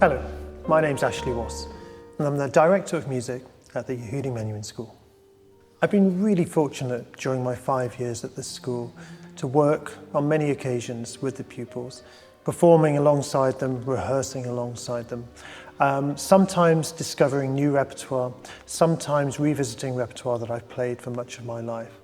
Hello, my name's Ashley Wass, and I'm the Director of Music at the Menuhin School. I've been really fortunate during my 5 years at this school to work on many occasions with the pupils, performing alongside them, rehearsing alongside them, sometimes discovering new repertoire, sometimes revisiting repertoire that I've played for much of my life.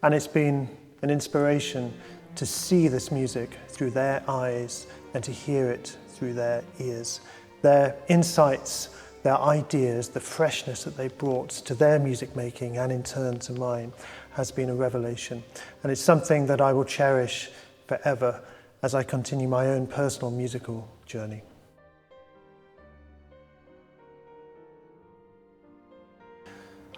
And it's been an inspiration to see this music through their eyes and to hear it through their ears. Their insights, their ideas, the freshness that they brought to their music making and in turn to mine has been a revelation. And it's something that I will cherish forever as I continue my own personal musical journey.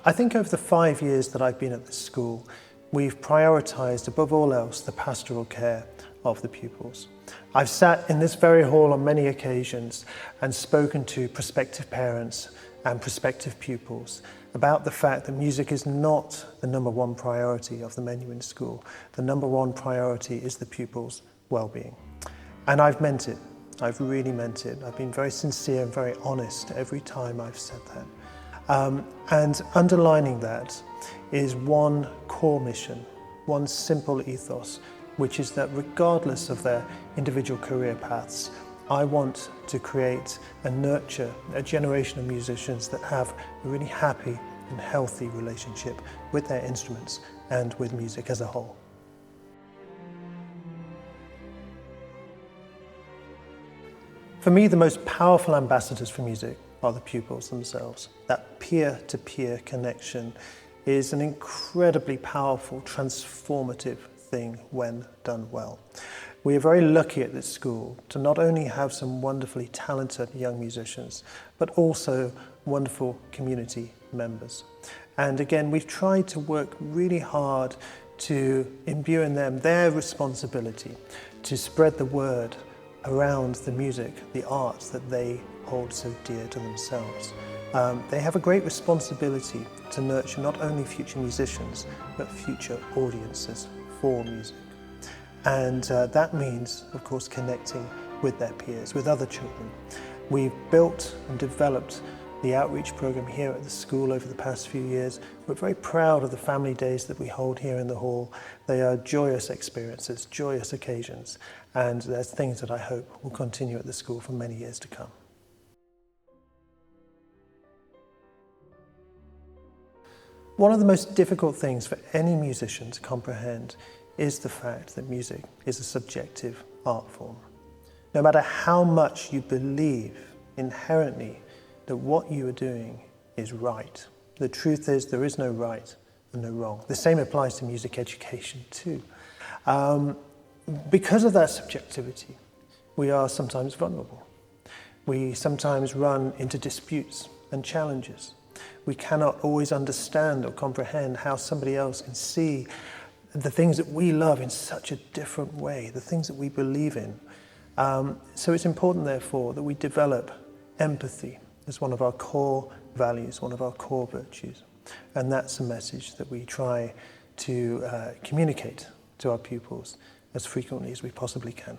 I think over the 5 years that I've been at this school, we've prioritised above all else the pastoral care of the pupils. I've sat in this very hall on many occasions and spoken to prospective parents and prospective pupils about the fact that music is not the number one priority of the Menuhin School. The number one priority is the pupils' well-being. And I've meant it. I've really meant it. I've been very sincere and very honest every time I've said that. And underlining that is one core mission, one simple ethos, which is that regardless of their individual career paths, I want to create and nurture a generation of musicians that have a really happy and healthy relationship with their instruments and with music as a whole. For me, the most powerful ambassadors for music are the pupils themselves. That peer-to-peer connection is an incredibly powerful, transformative thing when done well. We are very lucky at this school to not only have some wonderfully talented young musicians, but also wonderful community members. And again, we've tried to work really hard to imbue in them their responsibility to spread the word around the music, the arts that they hold so dear to themselves. They have a great responsibility to nurture not only future musicians, but future audiences for music. And that means, of course, connecting with their peers, with other children. We've built and developed the outreach program here at the school over the past few years. We're very proud of the family days that we hold here in the hall. They are joyous experiences, joyous occasions, and there's things that I hope will continue at the school for many years to come. One of the most difficult things for any musician to comprehend is the fact that music is a subjective art form. No matter how much you believe inherently that what you are doing is right, the truth is there is no right and no wrong. The same applies to music education too. Because of that subjectivity, we are sometimes vulnerable. We sometimes run into disputes and challenges. We cannot always understand or comprehend how somebody else can see the things that we love in such a different way, the things that we believe in. So it's important, therefore, that we develop empathy as one of our core values, one of our core virtues. And that's a message that we try to communicate to our pupils as frequently as we possibly can.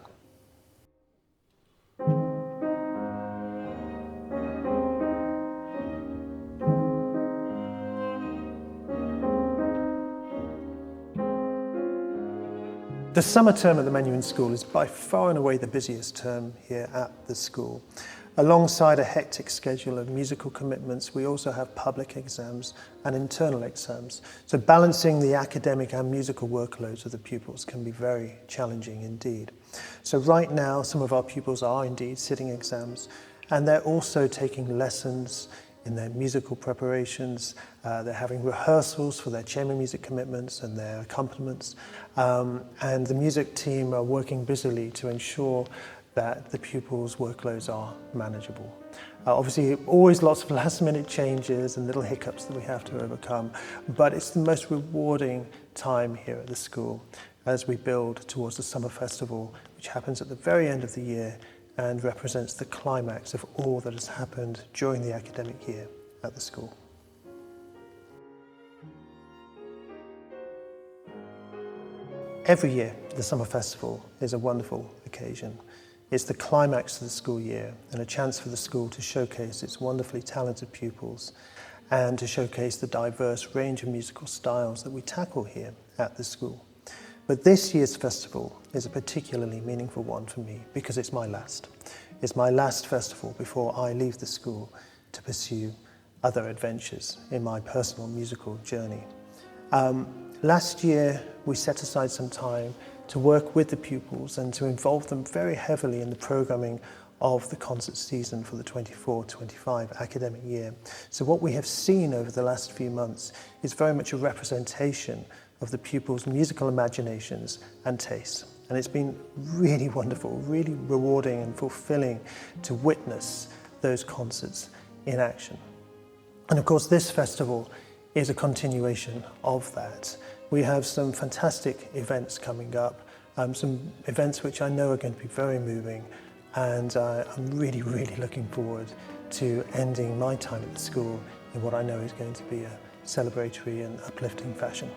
The summer term at the Menuhin School is by far and away the busiest term here at the school. Alongside a hectic schedule of musical commitments, we also have public exams and internal exams. So balancing the academic and musical workloads of the pupils can be very challenging indeed. So right now, some of our pupils are indeed sitting exams, and they're also taking lessons in their musical preparations. They're having rehearsals for their chamber music commitments and their accompaniments. And the music team are working busily to ensure that the pupils' workloads are manageable. Obviously, always lots of last-minute changes and little hiccups that we have to overcome, but it's the most rewarding time here at the school as we build towards the summer festival, which happens at the very end of the year and represents the climax of all that has happened during the academic year at the school. Every year, the Summer Festival is a wonderful occasion. It's the climax of the school year and a chance for the school to showcase its wonderfully talented pupils and to showcase the diverse range of musical styles that we tackle here at the school. But this year's festival is a particularly meaningful one for me because it's my last. It's my last festival before I leave the school to pursue other adventures in my personal musical journey. Last year, we set aside some time to work with the pupils and to involve them very heavily in the programming of the concert season for the 24-25 academic year. So what we have seen over the last few months is very much a representation of the pupils' musical imaginations and tastes. And it's been really wonderful, really rewarding and fulfilling to witness those concerts in action. And of course, this festival is a continuation of that. We have some fantastic events coming up, some events which I know are going to be very moving, and I'm really looking forward to ending my time at the school in what I know is going to be a celebratory and uplifting fashion.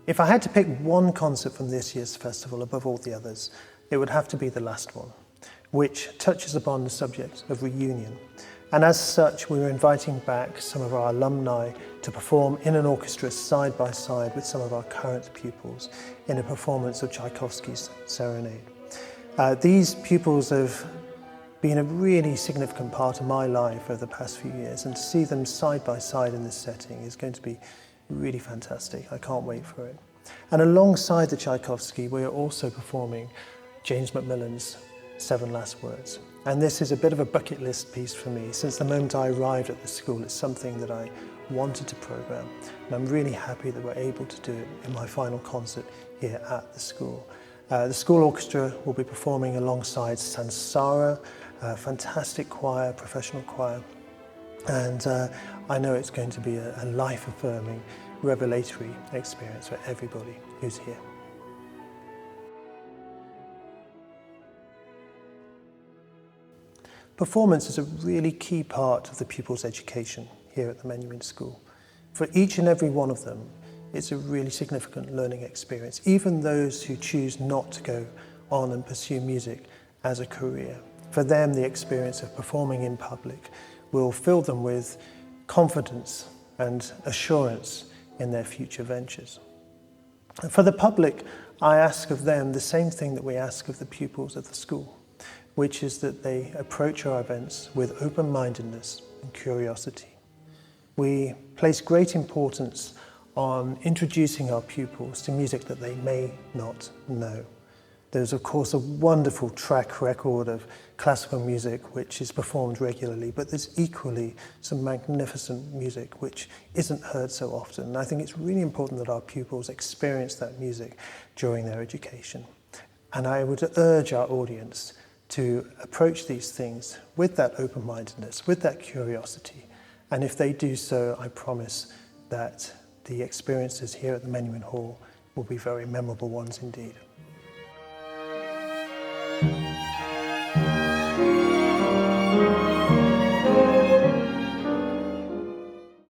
If I had to pick one concert from this year's festival above all the others, it would have to be the last one, which touches upon the subject of reunion. And as such, we were inviting back some of our alumni to perform in an orchestra side by side with some of our current pupils in a performance of Tchaikovsky's Serenade. These pupils have been a really significant part of my life over the past few years, and to see them side by side in this setting is going to be really fantastic. I can't wait for it. And alongside the Tchaikovsky, we are also performing James Macmillan's Seven Last Words. And this is a bit of a bucket list piece for me. Since the moment I arrived at the school, it's something that I wanted to program. And I'm really happy that we're able to do it in my final concert here at the school. The school orchestra will be performing alongside Sansara, a fantastic choir, professional choir. And I know it's going to be a life-affirming, revelatory experience for everybody who's here. Performance is a really key part of the pupils' education here at the Menuhin School. For each and every one of them, it's a really significant learning experience, even those who choose not to go on and pursue music as a career. For them, the experience of performing in public will fill them with confidence and assurance in their future ventures. And for the public, I ask of them the same thing that we ask of the pupils of the school, which is that they approach our events with open-mindedness and curiosity. We place great importance on introducing our pupils to music that they may not know. There's of course a wonderful track record of classical music which is performed regularly, but there's equally some magnificent music which isn't heard so often. And I think it's really important that our pupils experience that music during their education. And I would urge our audience to approach these things with that open-mindedness, with that curiosity. And if they do so, I promise that the experiences here at the Menuhin Hall will be very memorable ones indeed.